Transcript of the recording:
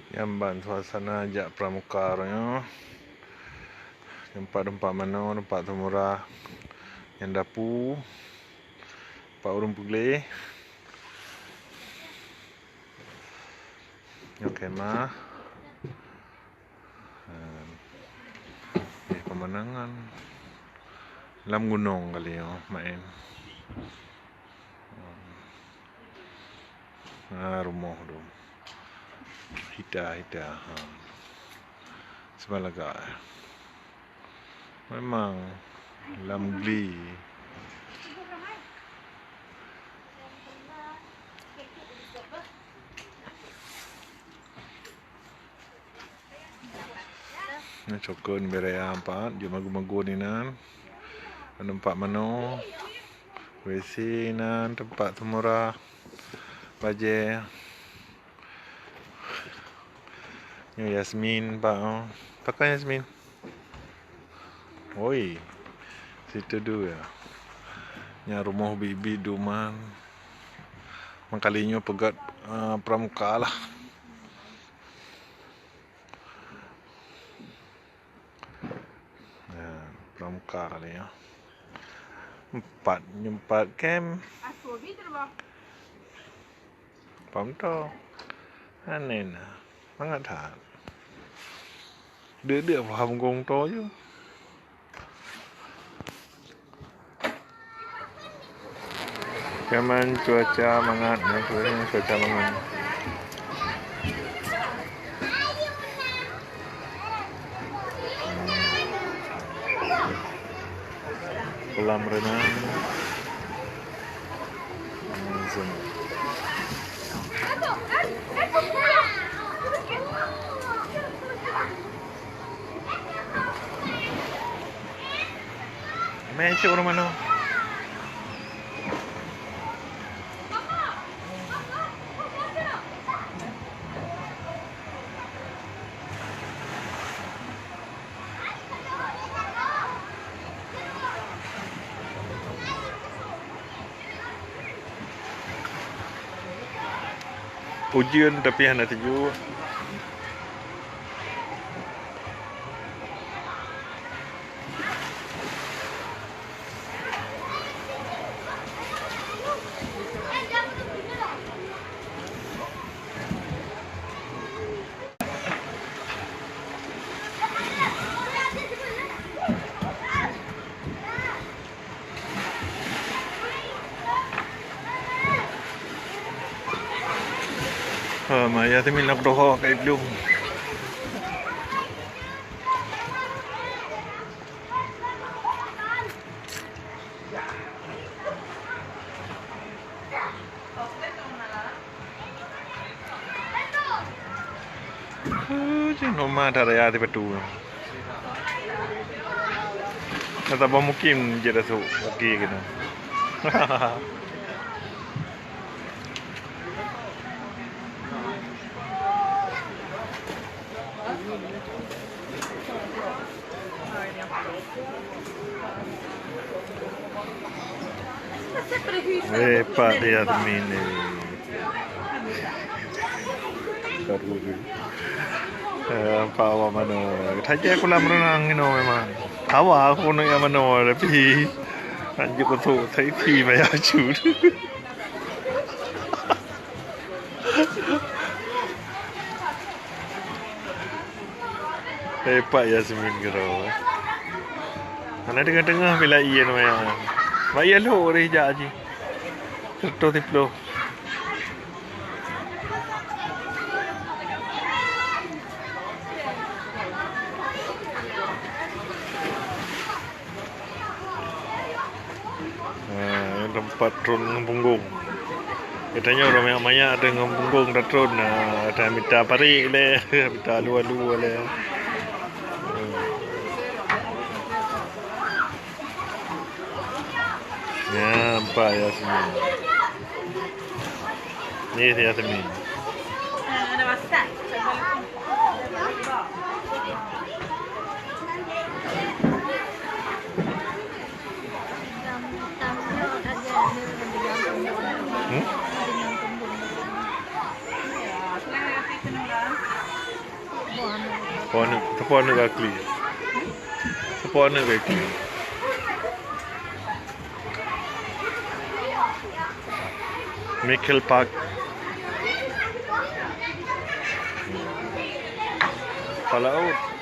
Jamban suasana jak pramuka orangnya. Tempat-tempat mana, tempat tu murah. Yang dapur. Tempat urung pulih. Yang kemah. Pemandangan. Dalam gunung kali ya, main. Rumah tu. Hita. Sebalaga. Memang dalam geli. Nah, cokon beraya empat, jom magu-magu ni nan. Tempat mana? WC nan, tempat tu murah. Baje. Ni Yasmin pak. Pakai Yasmin. Oi. Situ dulu ya. Nya rumah bibi duman. Mangkalinya pegat pramuka lah. Pramuka kali ya. Empat camp. Pam tu. Aneh nah. Mangat tak. Dia faham gong to je. Kaman cuaca mangat, cuaca mangat. Kolam renang. Main cik orang mana? Ujian tapi hendak tuju. Maya tu minat doa kayak belum. Rumah daraya di Batu. Kata pemukim je dah su, okey kena. Pak dia temin ni. Baru tu. Pak awak mana? Tanya kolam renang ni memang. Awak aku nak yang mana? Tapi anjuk tu saya pi bayar cud. Pak Yasmin kero. Mana tengah-tengah bila iya namanya. Bayar lo orang hijau je. Kerto tiplo. Tempat drone ngepunggung. Katanya orang yang maya ada ngepunggung dah drone. Ada minta pari le, minta lu-lu le. Ya, Pak Yasmin. Ni Yasmin. Ada masak. Tepuan nak clear. Tepuan nak clear. Mikkel Park. Palaut.